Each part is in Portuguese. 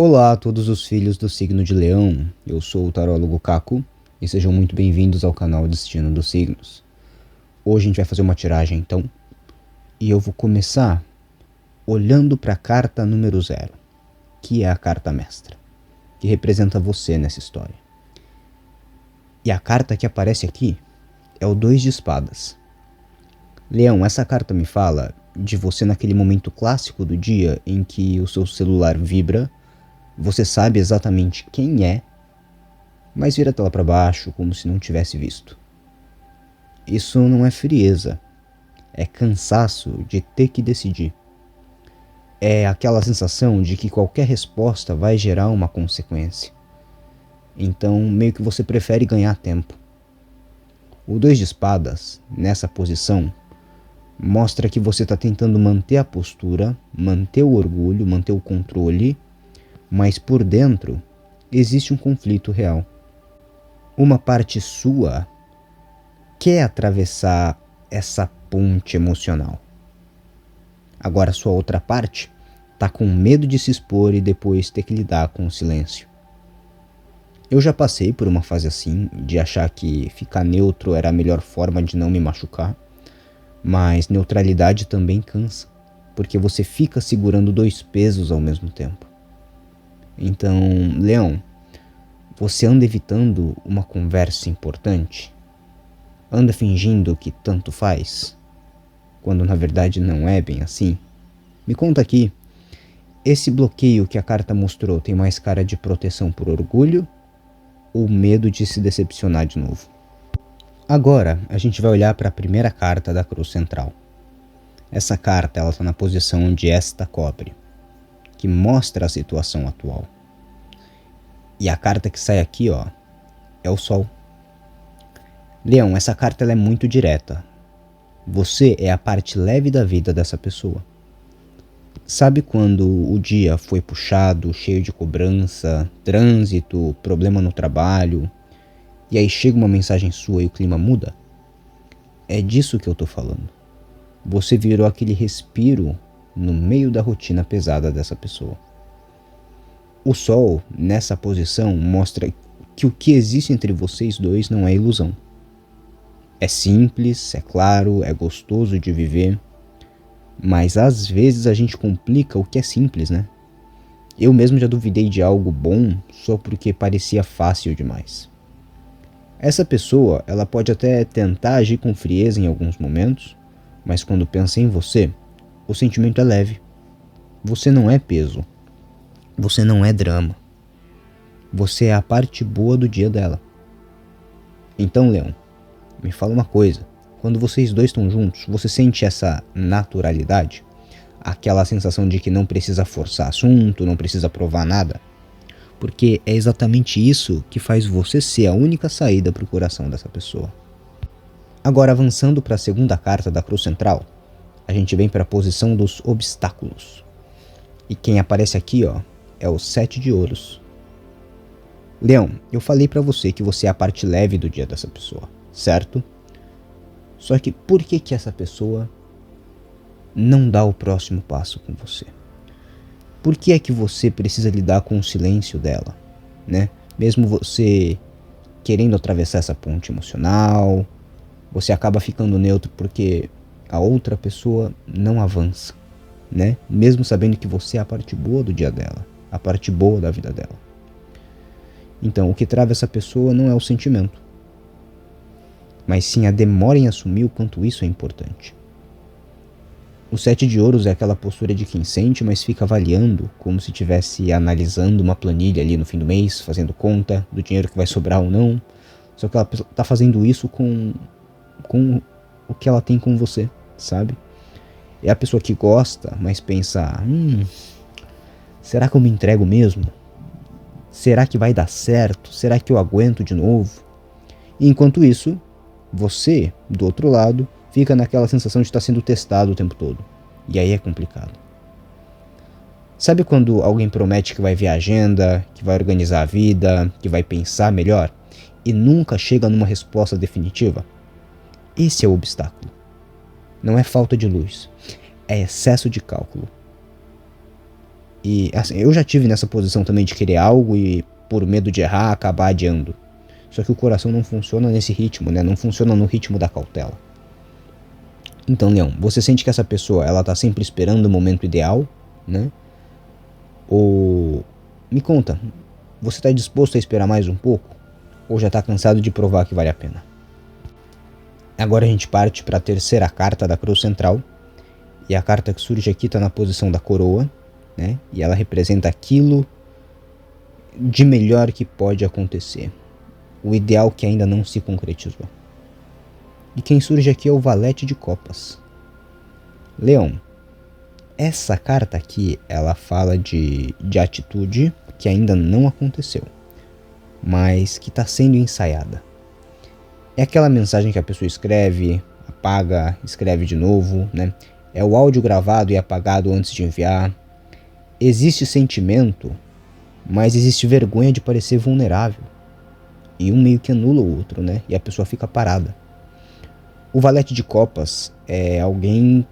Olá a todos os filhos do signo de Leão, eu sou o tarólogo Caco e sejam muito bem-vindos ao canal Destino dos Signos. Hoje a gente vai fazer uma tiragem então, e eu vou começar olhando para a carta número 0, que é a carta mestra, que representa você nessa história. E a carta que aparece aqui é o 2 de espadas. Leão, essa carta me fala de você naquele momento clássico do dia em que o seu celular vibra. Você sabe exatamente quem é, mas vira a tela para baixo como se não tivesse visto. Isso não é frieza, é cansaço de ter que decidir. É aquela sensação de que qualquer resposta vai gerar uma consequência. Então, meio que você prefere ganhar tempo. O 2 de espadas, nessa posição, mostra que você está tentando manter a postura, manter o orgulho, manter o controle, mas por dentro existe um conflito real. Uma parte sua quer atravessar essa ponte emocional. Agora sua outra parte está com medo de se expor e depois ter que lidar com o silêncio. Eu já passei por uma fase assim, de achar que ficar neutro era a melhor forma de não me machucar, mas neutralidade também cansa, porque você fica segurando 2 pesos ao mesmo tempo. Então, Leão, você anda evitando uma conversa importante? Anda fingindo que tanto faz? Quando na verdade não é bem assim? Me conta aqui, esse bloqueio que a carta mostrou tem mais cara de proteção por orgulho ou medo de se decepcionar de novo? Agora, a gente vai olhar para a primeira carta da cruz central. Essa carta está na posição onde esta cobre, que mostra a situação atual. E a carta que sai aqui, ó, é o Sol. Leão, essa carta ela é muito direta. Você é a parte leve da vida dessa pessoa. Sabe quando o dia foi puxado, cheio de cobrança, trânsito, problema no trabalho, e aí chega uma mensagem sua e o clima muda? É disso que eu tô falando. Você virou aquele respiro no meio da rotina pesada dessa pessoa. O Sol, nessa posição, mostra que o que existe entre vocês dois não é ilusão. É simples, é claro, é gostoso de viver, mas às vezes a gente complica o que é simples, né? Eu mesmo já duvidei de algo bom só porque parecia fácil demais. Essa pessoa, ela pode até tentar agir com frieza em alguns momentos, mas quando pensa em você, o sentimento é leve. Você não é peso. Você não é drama. Você é a parte boa do dia dela. Então, Leão, me fala uma coisa. Quando vocês dois estão juntos, você sente essa naturalidade? Aquela sensação de que não precisa forçar assunto, não precisa provar nada? Porque é exatamente isso que faz você ser a única saída para o coração dessa pessoa. Agora, avançando para a segunda carta da cruz central, a gente vem para a posição dos obstáculos. E quem aparece aqui, ó, é o 7 de ouros. Leão, eu falei para você que você é a parte leve do dia dessa pessoa, certo? Só que por que essa pessoa não dá o próximo passo com você? Por que é que você precisa lidar com o silêncio dela, né? Mesmo você querendo atravessar essa ponte emocional, você acaba ficando neutro porque a outra pessoa não avança, né? Mesmo sabendo que você é a parte boa do dia dela, a parte boa da vida dela. Então, o que trava essa pessoa não é o sentimento, mas sim a demora em assumir o quanto isso é importante. O 7 de ouros é aquela postura de quem sente, mas fica avaliando, como se estivesse analisando uma planilha ali no fim do mês, fazendo conta do dinheiro que vai sobrar ou não. Só que ela está fazendo isso com o que ela tem com você, sabe? É a pessoa que gosta, mas pensa, será que eu me entrego mesmo? Será que vai dar certo? Será que eu aguento de novo? E enquanto isso, você, do outro lado, fica naquela sensação de estar sendo testado o tempo todo. E aí é complicado. Sabe quando alguém promete que vai ver a agenda, que vai organizar a vida, que vai pensar melhor, e nunca chega numa resposta definitiva? Esse é o obstáculo. Não é falta de luz, é excesso de cálculo. E assim, eu já tive nessa posição também de querer algo e por medo de errar acabar adiando. Só que o coração não funciona nesse ritmo, né? Não funciona no ritmo da cautela. Então, Leão, você sente que essa pessoa, ela tá sempre esperando o momento ideal, né? Ou me conta, você tá disposto a esperar mais um pouco? Ou já tá cansado de provar que vale a pena? Agora a gente parte para a terceira carta da Cruz Central. E a carta que surge aqui está na posição da coroa, né? E ela representa aquilo de melhor que pode acontecer. O ideal que ainda não se concretizou. E quem surge aqui é o Valete de Copas. Leão, essa carta aqui, ela fala de atitude que ainda não aconteceu, mas que está sendo ensaiada. É aquela mensagem que a pessoa escreve, apaga, escreve de novo, né? É o áudio gravado e apagado antes de enviar. Existe sentimento, mas existe vergonha de parecer vulnerável. E um meio que anula o outro, né? E a pessoa fica parada. O Valete de Copas é alguém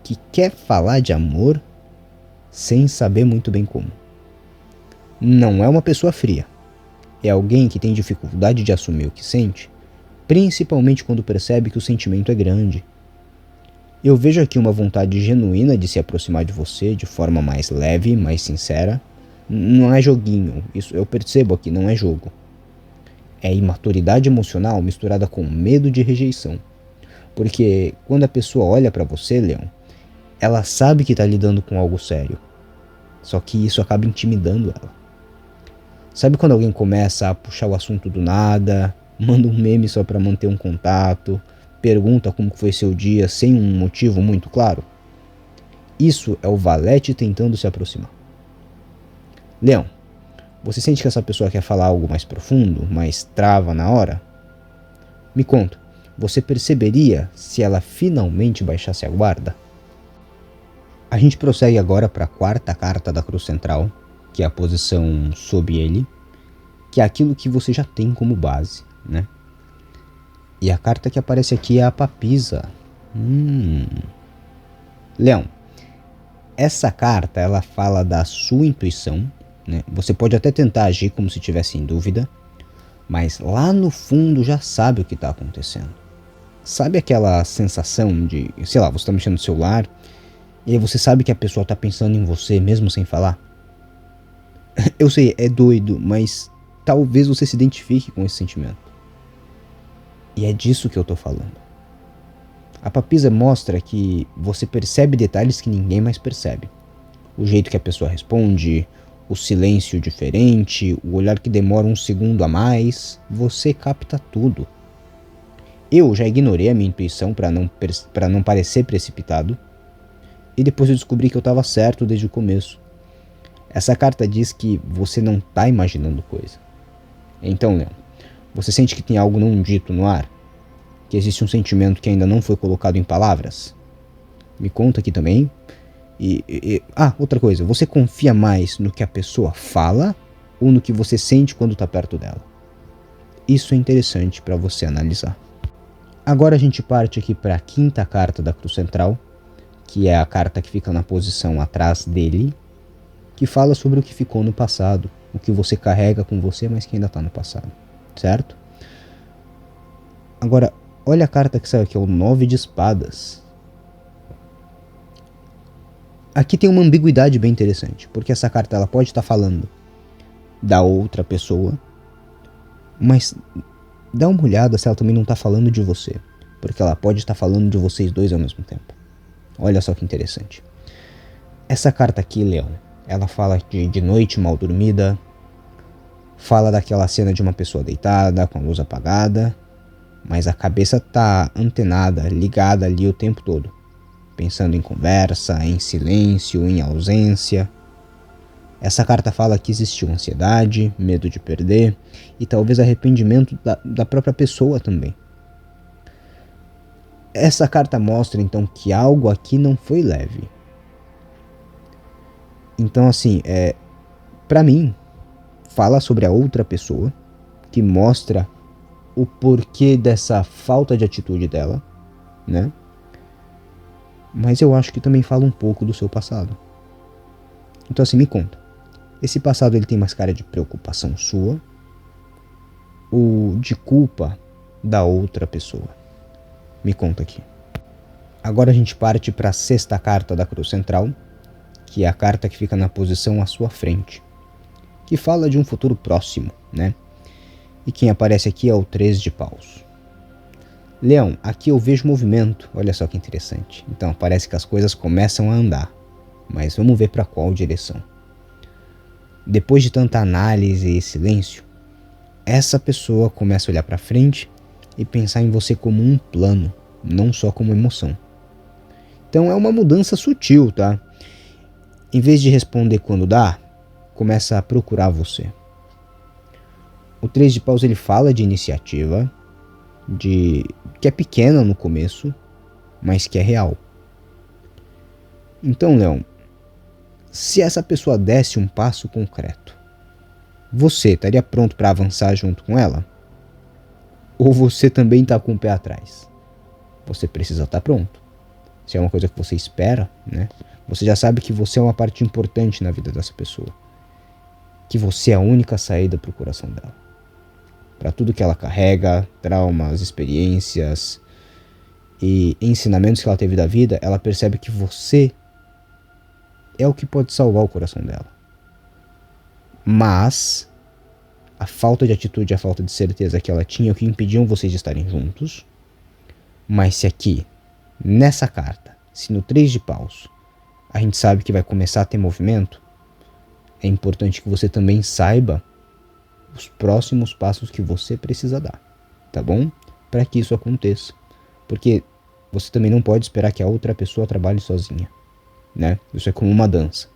que quer falar de amor sem saber muito bem como. Não é uma pessoa fria. É alguém que tem dificuldade de assumir o que sente, principalmente quando percebe que o sentimento é grande. Eu vejo aqui uma vontade genuína de se aproximar de você de forma mais leve, mais sincera. Não é joguinho, isso eu percebo aqui, não é jogo. É imaturidade emocional misturada com medo de rejeição. Porque quando a pessoa olha pra você, Leão, ela sabe que tá lidando com algo sério. Só que isso acaba intimidando ela. Sabe quando alguém começa a puxar o assunto do nada, manda um meme só pra manter um contato, pergunta como foi seu dia sem um motivo muito claro? Isso é o Valete tentando se aproximar. Leão, você sente que essa pessoa quer falar algo mais profundo, mas trava na hora? Me conta, você perceberia se ela finalmente baixasse a guarda? A gente prossegue agora para a quarta carta da Cruz Central, que é a posição sob ele, que é aquilo que você já tem como base, né? E a carta que aparece aqui é a Papisa. Leão, essa carta ela fala da sua intuição, né? Você pode até tentar agir como se estivesse em dúvida, mas lá no fundo já sabe o que está acontecendo. Sabe aquela sensação de, sei lá, você está mexendo no celular e aí você sabe que a pessoa está pensando em você mesmo sem falar? Eu sei, é doido, mas talvez você se identifique com esse sentimento. E é disso que eu tô falando. A Papisa mostra que você percebe detalhes que ninguém mais percebe. O jeito que a pessoa responde, o silêncio diferente, o olhar que demora um segundo a mais, você capta tudo. Eu já ignorei a minha intuição para não parecer precipitado, e depois eu descobri que eu estava certo desde o começo. Essa carta diz que você não está imaginando coisa. Então, Leão, você sente que tem algo não dito no ar? Que existe um sentimento que ainda não foi colocado em palavras? Me conta aqui também. Outra coisa, você confia mais no que a pessoa fala ou no que você sente quando está perto dela? Isso é interessante para você analisar. Agora a gente parte aqui para a quinta carta da Cruz Central, que é a carta que fica na posição atrás dele, que fala sobre o que ficou no passado, o que você carrega com você, mas que ainda está no passado, certo? Agora, olha a carta que saiu aqui, é o 9 de Espadas. Aqui tem uma ambiguidade bem interessante, porque essa carta ela pode estar falando da outra pessoa, mas dá uma olhada se ela também não está falando de você, porque ela pode estar falando de vocês dois ao mesmo tempo. Olha só que interessante. Essa carta aqui, Leão, ela fala de noite mal dormida, fala daquela cena de uma pessoa deitada, com a luz apagada, mas a cabeça tá antenada, ligada ali o tempo todo, pensando em conversa, em silêncio, em ausência. Essa carta fala que existiu ansiedade, medo de perder e talvez arrependimento da própria pessoa também. Essa carta mostra então que algo aqui não foi leve. Então assim, pra mim, fala sobre a outra pessoa, que mostra o porquê dessa falta de atitude dela, né? Mas eu acho que também fala um pouco do seu passado. Então assim, me conta. Esse passado ele tem mais cara de preocupação sua ou de culpa da outra pessoa? Me conta aqui. Agora a gente parte para a sexta carta da Cruz Central, que é a carta que fica na posição à sua frente, que fala de um futuro próximo, né? E quem aparece aqui é o 3 de paus. Leão, aqui eu vejo movimento, olha só que interessante. Então parece que as coisas começam a andar, mas vamos ver para qual direção. Depois de tanta análise e silêncio, essa pessoa começa a olhar para frente e pensar em você como um plano, não só como emoção. Então é uma mudança sutil, tá? Em vez de responder quando dá, começa a procurar você. O 3 de paus ele fala de iniciativa, que é pequena no começo, mas que é real. Então, Leão, se essa pessoa desse um passo concreto, você estaria pronto para avançar junto com ela? Ou você também está com o pé atrás? Você precisa estar pronto. Se é uma coisa que você espera, né? Você já sabe que você é uma parte importante na vida dessa pessoa. Que você é a única saída para o coração dela. Para tudo que ela carrega, traumas, experiências e ensinamentos que ela teve da vida, ela percebe que você é o que pode salvar o coração dela. Mas a falta de atitude, a falta de certeza que ela tinha é o que impediam vocês de estarem juntos. Mas se aqui, nessa carta, se no 3 de paus, a gente sabe que vai começar a ter movimento, é importante que você também saiba os próximos passos que você precisa dar, tá bom? Para que isso aconteça. Porque você também não pode esperar que a outra pessoa trabalhe sozinha, né? Isso é como uma dança.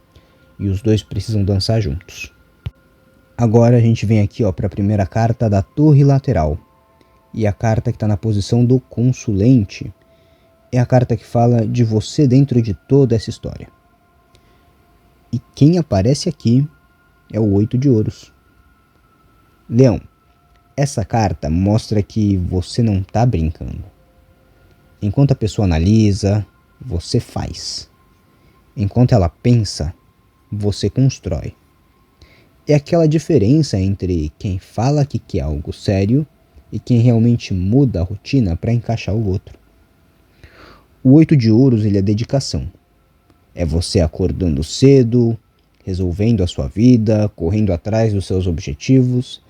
E os dois precisam dançar juntos. Agora a gente vem aqui para a primeira carta da torre lateral. E a carta que está na posição do consulente é a carta que fala de você dentro de toda essa história. E quem aparece aqui é o 8 de ouros. Leão, essa carta mostra que você não está brincando. Enquanto a pessoa analisa, você faz. Enquanto ela pensa, você constrói. É aquela diferença entre quem fala que quer algo sério e quem realmente muda a rotina para encaixar o outro. O 8 de ouros ele é dedicação. É você acordando cedo, resolvendo a sua vida, correndo atrás dos seus objetivos,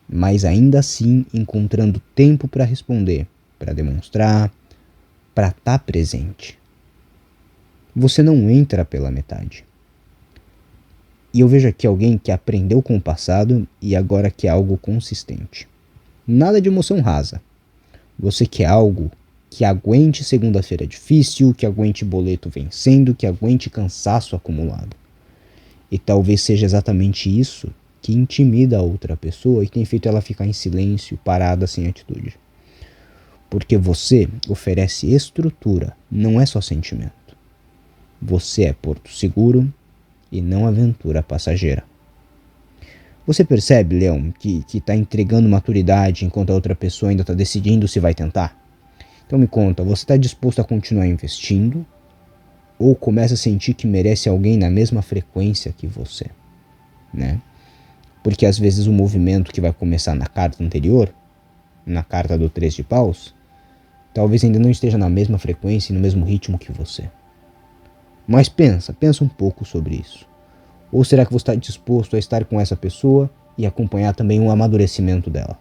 mas ainda assim encontrando tempo para responder, para demonstrar, para estar presente. Você não entra pela metade. E eu vejo aqui alguém que aprendeu com o passado e agora quer algo consistente. Nada de emoção rasa. Você quer algo que aguente segunda-feira difícil, que aguente boleto vencendo, que aguente cansaço acumulado. E talvez seja exatamente isso que intimida a outra pessoa e tem feito ela ficar em silêncio, parada, sem atitude. Porque você oferece estrutura, não é só sentimento. Você é porto seguro e não aventura passageira. Você percebe, Leão, que está entregando maturidade enquanto a outra pessoa ainda está decidindo se vai tentar? Então me conta, você está disposto a continuar investindo? Ou começa a sentir que merece alguém na mesma frequência que você? Né? Porque às vezes o movimento que vai começar na carta anterior, na carta do 3 de paus, talvez ainda não esteja na mesma frequência e no mesmo ritmo que você. Mas pensa um pouco sobre isso. Ou será que você está disposto a estar com essa pessoa e acompanhar também o amadurecimento dela,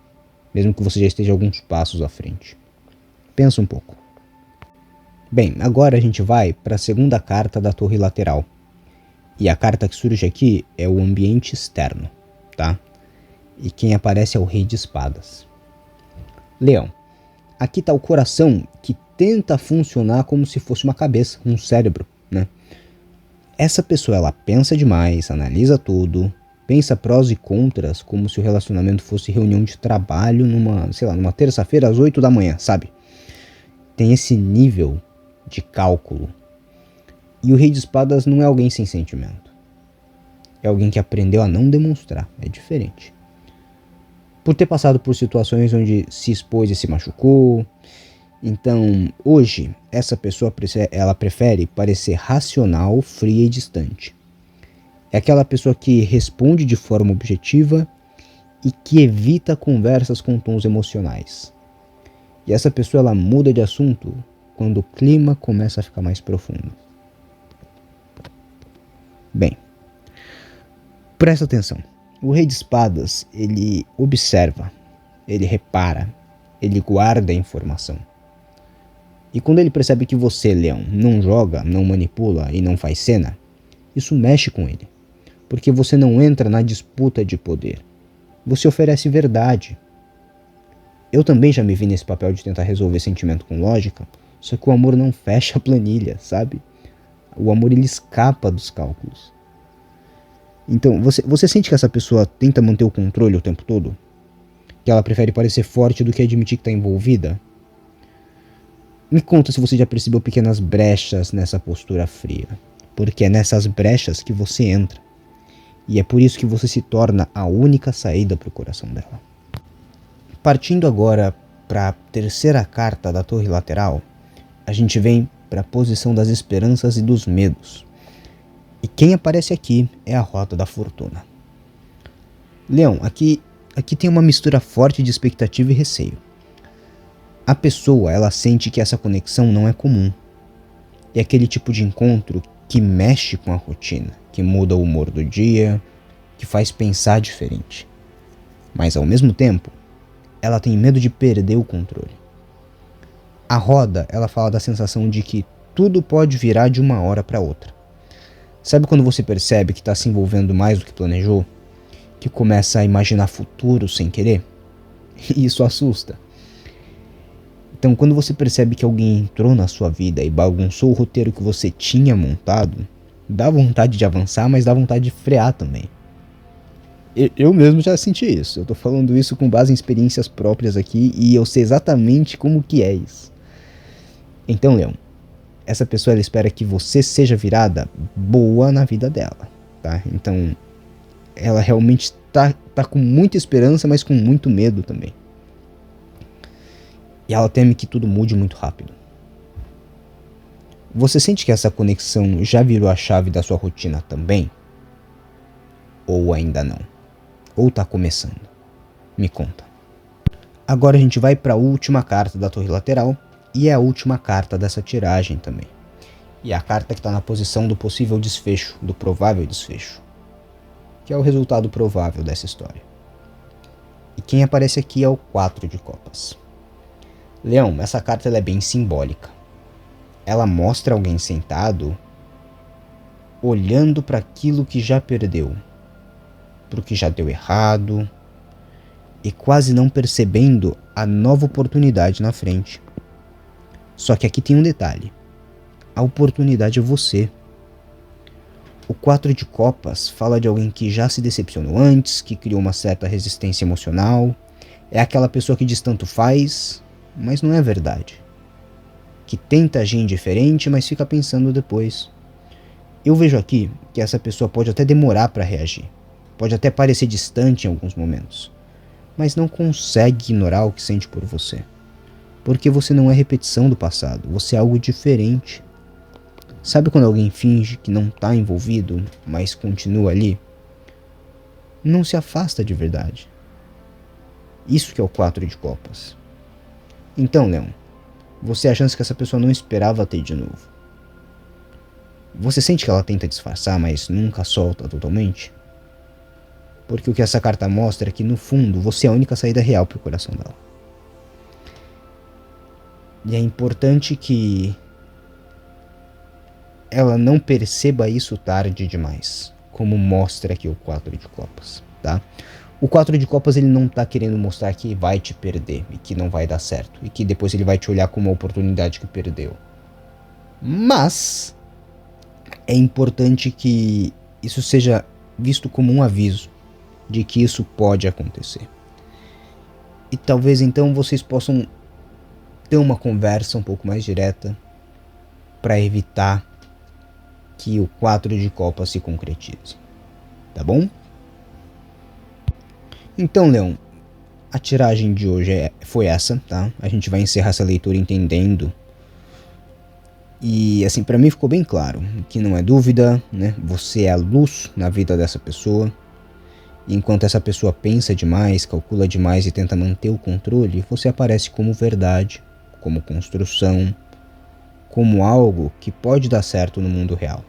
mesmo que você já esteja alguns passos à frente? Pensa um pouco. Bem, agora a gente vai para a segunda carta da torre lateral. E a carta que surge aqui é o ambiente externo, tá? E quem aparece é o rei de espadas. Leão, aqui está o coração que tenta funcionar como se fosse uma cabeça, um cérebro, né? Essa pessoa, ela pensa demais, analisa tudo, pensa prós e contras como se o relacionamento fosse reunião de trabalho numa terça-feira às 8 da manhã, sabe? Tem esse nível de cálculo. E o rei de espadas não é alguém sem sentimento. É alguém que aprendeu a não demonstrar, é diferente. Por ter passado por situações onde se expôs e se machucou. Então, hoje, essa pessoa ela prefere parecer racional, fria e distante. É aquela pessoa que responde de forma objetiva e que evita conversas com tons emocionais. E essa pessoa ela muda de assunto quando o clima começa a ficar mais profundo. Bem, presta atenção. O Rei de Espadas, ele observa, ele repara, ele guarda a informação. E quando ele percebe que você, Leão, não joga, não manipula e não faz cena, isso mexe com ele. Porque você não entra na disputa de poder. Você oferece verdade. Eu também já me vi nesse papel de tentar resolver sentimento com lógica, só que o amor não fecha a planilha, sabe? O amor ele escapa dos cálculos. Então, você sente que essa pessoa tenta manter o controle o tempo todo? Que ela prefere parecer forte do que admitir que está envolvida? Me conta se você já percebeu pequenas brechas nessa postura fria. Porque é nessas brechas que você entra. E é por isso que você se torna a única saída para o coração dela. Partindo agora para a terceira carta da torre lateral, a gente vem para a posição das esperanças e dos medos. E quem aparece aqui é a Roda da Fortuna. Leão, aqui tem uma mistura forte de expectativa e receio. A pessoa, ela sente que essa conexão não é comum. É aquele tipo de encontro que mexe com a rotina, que muda o humor do dia, que faz pensar diferente. Mas ao mesmo tempo, ela tem medo de perder o controle. A Roda, ela fala da sensação de que tudo pode virar de uma hora para outra. Sabe quando você percebe que está se envolvendo mais do que planejou? Que começa a imaginar futuro sem querer? E isso assusta. Então, quando você percebe que alguém entrou na sua vida e bagunçou o roteiro que você tinha montado, dá vontade de avançar, mas dá vontade de frear também. Eu mesmo já senti isso. Eu tô falando isso com base em experiências próprias aqui e eu sei exatamente como que é isso. Então, Leão, essa pessoa ela espera que você seja virada boa na vida dela, tá? Então, ela realmente tá com muita esperança, mas com muito medo também. E ela teme que tudo mude muito rápido. Você sente que essa conexão já virou a chave da sua rotina também? Ou ainda não? Ou tá começando? Me conta. Agora a gente vai para a última carta da torre lateral e é a última carta dessa tiragem também. E é a carta que está na posição do possível desfecho, do provável desfecho, que é o resultado provável dessa história. E quem aparece aqui é o 4 de copas. Leão, essa carta ela é bem simbólica. Ela mostra alguém sentado, olhando para aquilo que já perdeu, para o que já deu errado, e quase não percebendo a nova oportunidade na frente. Só que aqui tem um detalhe. A oportunidade é você. O 4 de copas fala de alguém que já se decepcionou antes, que criou uma certa resistência emocional. É aquela pessoa que diz tanto faz, mas não é verdade. Que tenta agir indiferente, mas fica pensando depois. Eu vejo aqui que essa pessoa pode até demorar para reagir. Pode até parecer distante em alguns momentos. Mas não consegue ignorar o que sente por você. Porque você não é repetição do passado, você é algo diferente. Sabe quando alguém finge que não está envolvido, mas continua ali? Não se afasta de verdade. Isso que é o 4 de copas. Então, Leão, você é a chance que essa pessoa não esperava ter de novo. Você sente que ela tenta disfarçar, mas nunca solta totalmente? Porque o que essa carta mostra é que, no fundo, você é a única saída real para o coração dela. E é importante que ela não perceba isso tarde demais, como mostra aqui o 4 de copas, tá? O 4 de copas ele não tá querendo mostrar que vai te perder e que não vai dar certo, e que depois ele vai te olhar como uma oportunidade que perdeu. Mas é importante que isso seja visto como um aviso de que isso pode acontecer. E talvez então vocês possam ter uma conversa um pouco mais direta para evitar que o 4 de copas se concretize. Tá bom? Então, Leão, a tiragem de hoje foi essa, tá? A gente vai encerrar essa leitura entendendo E assim, pra mim ficou bem claro que não é dúvida, né? Você é a luz na vida dessa pessoa. E enquanto essa pessoa pensa demais, calcula demais e tenta manter o controle, você aparece como verdade, como construção, como algo que pode dar certo no mundo real.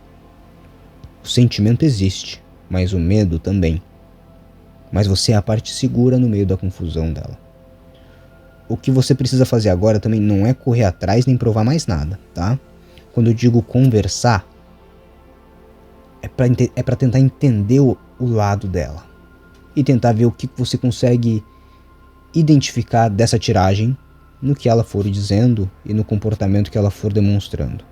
O sentimento existe, mas o medo também. Mas você é a parte segura no meio da confusão dela. O que você precisa fazer agora também não é correr atrás nem provar mais nada, tá? Quando eu digo conversar, é pra tentar entender o lado dela. E tentar ver o que você consegue identificar dessa tiragem no que ela for dizendo e no comportamento que ela for demonstrando.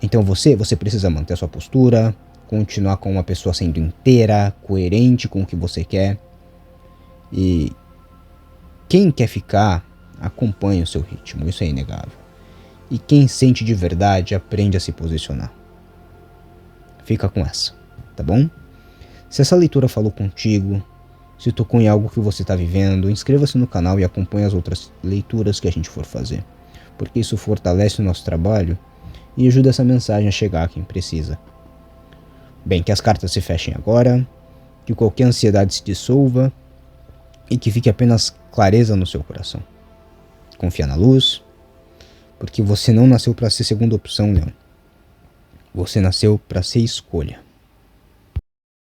Então você precisa manter a sua postura, continuar com uma pessoa sendo inteira, coerente com o que você quer. E quem quer ficar, acompanha o seu ritmo, isso é inegável. E quem sente de verdade, aprende a se posicionar. Fica com essa, tá bom? Se essa leitura falou contigo, se tocou em algo que você está vivendo, inscreva-se no canal e acompanhe as outras leituras que a gente for fazer, porque isso fortalece o nosso trabalho e ajuda essa mensagem a chegar a quem precisa. Bem, que as cartas se fechem agora, que qualquer ansiedade se dissolva e que fique apenas clareza no seu coração. Confia na luz, porque você não nasceu para ser segunda opção, Leão. Você nasceu para ser escolha.